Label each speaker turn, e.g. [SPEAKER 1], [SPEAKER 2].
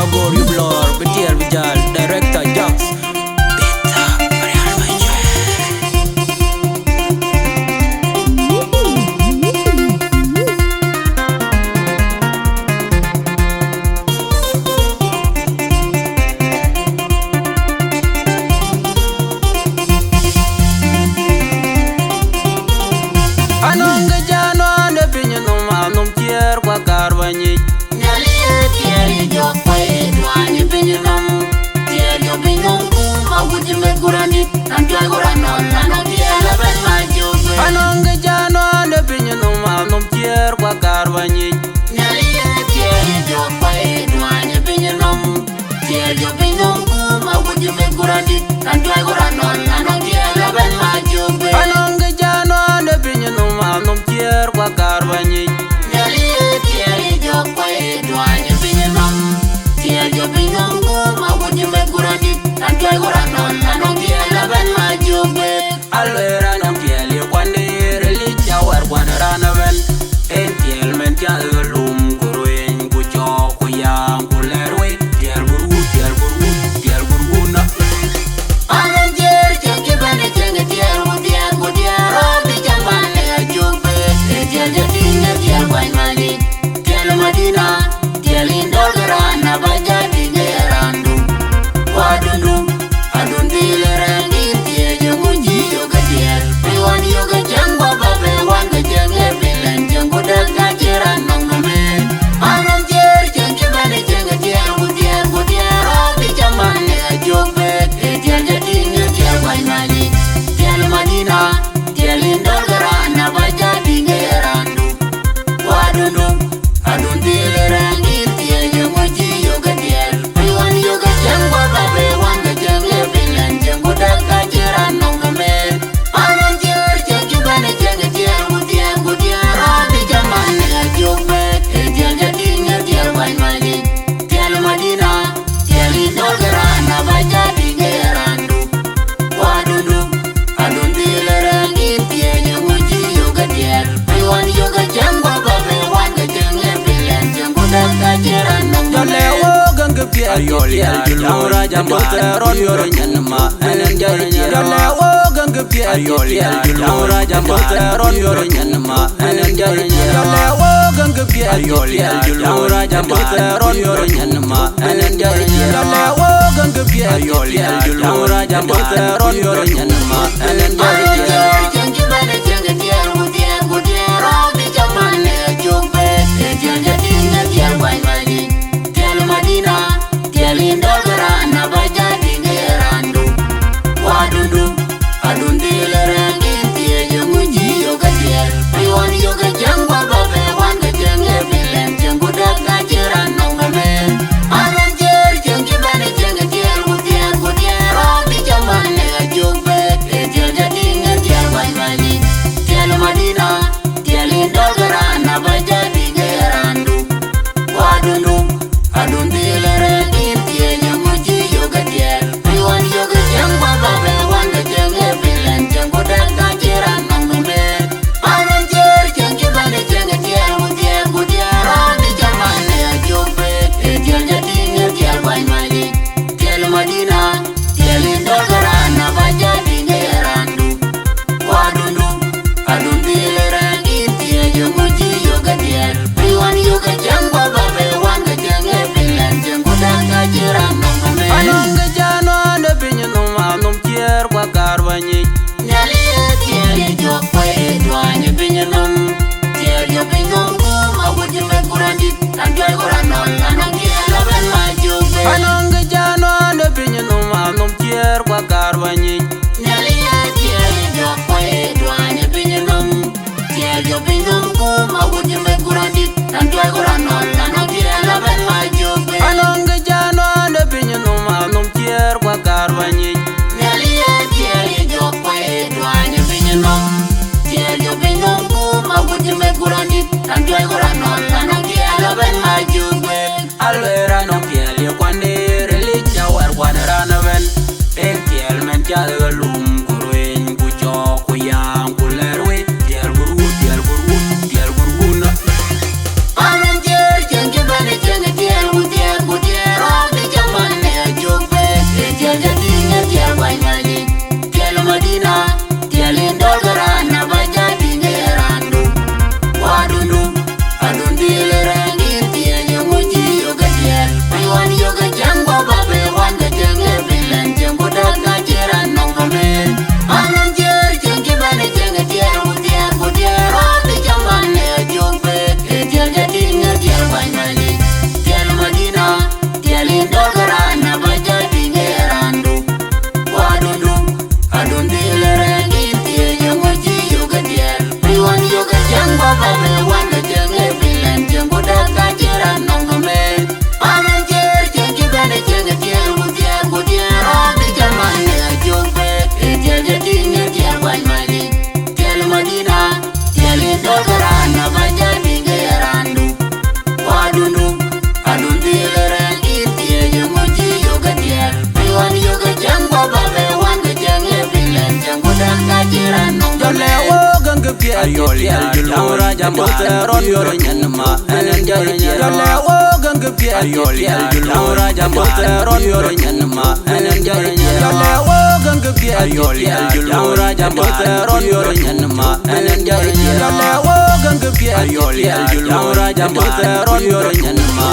[SPEAKER 1] Agor you blur, Betial Vijal, Director Jax. Anong gajano ande pinyo nung anong tier kwa karbanyi.
[SPEAKER 2] Nyali tier yo kwe duani pinyo nung tier yo pinyo kuma wuti me kurani nantua kurano anong tier laban majube.
[SPEAKER 1] Anong gajano ande pinyo nung anong tier kwa karbanyi.
[SPEAKER 2] Nyali tier yo kwe duani pinyo nung tier yo pinyo kuma wuti me kurani nantua kurano anong tier laban majube.
[SPEAKER 1] Anong gajano ande pinyo nung anong tier kwa karbanyi.
[SPEAKER 2] Nyali tier yo kwe duani pinyo nung tier yo pinyo kuma wuti me kurani nantua kurano anong tier laban majube.
[SPEAKER 1] Alwera nam tiel yo kwande relicha war kwana ranaven. En tiel men tiel lum kuruin kucho kuyang kulerwe. Tiel guru na.
[SPEAKER 2] Anong tier jenge bane jenge tier tier robi jambane ajube. Tier jadine tier wine mali tier madina tier indol garana baja dingerandu wadundu adun dilerangi tier jonguji yoga tier piwan yoga jangwa babe wanga jenge bilen jenggu daga jiran nongame. Anong tier jenge bane jenge tier robi jambane ajube. Tier jadine tier wine mali tier madina tier indol garana baja dingerandu wadundu adun dilerangi tier jonguji yoga tier piwan yoga jangwa babe wanga jenge bilen jenggu daga jiran nongame. Anong tier jenge bane jenge tier robi jambane ajube. Tier jadine tier wine mali tier madina tier indol garana baja dingerandu wadundu adun dilerangi tier jonguji yoga tier piwan yoga jangwa babe wanga jenge bilen jenggu daga jiran
[SPEAKER 1] Jole
[SPEAKER 2] nongame.
[SPEAKER 1] wo gang piel tiel julura jamba teron yoro nyanma enen jarinya. Jole wo gang piel tiel julura jamba teron yoro nyanma enen jarinya. Jole wo gang piel tiel julura jamba teron yoro nyanma enen jarinya. Jole wo gang piel tiel julura jamba teron yoro nyanma enen jarinya.
[SPEAKER 2] Jenge bane jenge tier robi jambane ajube. Tier jadine tier wine mali tier madina tier indol garana baja dingerandu wadundu adun dilerangi tier jonguji yoga tier piwan yoga jangwa babe wanga jenge bilen jenggu daga jiran nongame. Anong tier jenge bane jenge tier robi jambane ajube. Tier jadine tier wine mali tier madina tier indol garana baja dingerandu wadundu adun dilerangi tier jonguji yoga tier piwan yoga jangwa babe wanga jenge bilen jenggu daga jiran nongame. Anong tier jenge bane jenge tier robi jambane ajube. Tier jadine tier wine mali tier madina tier indol garana baja dingerandu wadundu adun dilerangi tier jonguji yoga tier piwan yoga jangwa babe wanga jenge bilen jenggu daga jiran nongame.
[SPEAKER 1] Anong gajano ande pinyo nung anong tier kwa karbanyi.
[SPEAKER 2] Nyali tier yo kwe duani pinyo nung tier yo pinyo kuma wuti me kurani nantua kurano anong tier laban majube.
[SPEAKER 1] Anong gajano ande pinyo nung anong tier kwa karbanyi.
[SPEAKER 2] Nyali tier yo kwe duani pinyo nung tier yo pinyo kuma wuti me kurani nantua kurano anong tier laban majube.
[SPEAKER 1] Anong gajano ande pinyo nung anong tier kwa karbanyi.
[SPEAKER 2] Nyali tier yo kwe duani pinyo nung tier yo pinyo kuma wuti me kurani nantua kurano anong tier laban majube.
[SPEAKER 1] Alwera nong tiel yo kwande relicha war kwana ranaven. En tiel men tiel lum kuruin kucho kuyang kulerwe. Tiel guru na.
[SPEAKER 2] Anong tier jenge bane jenge tier babe wanda jenge bilen jengu daga jiran nongome Anan jer jengi bane jenge tiel mudiar mudiar Robi jamane ajumbe Tiel jadinya tiel wajmadi Tiel madina Tiel indogaran Nabaja dingerandu Wadundu Adun dileren Intie jemuji yoga tiel Iwan yoga jangwa babe wanda jenge bilen jengu daga jiran nongome
[SPEAKER 1] Ayolial Laura Jamboteron Yorenyanma Gangapia Ayolial Laura Jamboteron Yorenyanma Gangapia Ayolial Laura Jamboteron Yorenyanma Gangapia Ayolial Laura Jamboteron Yorenyanma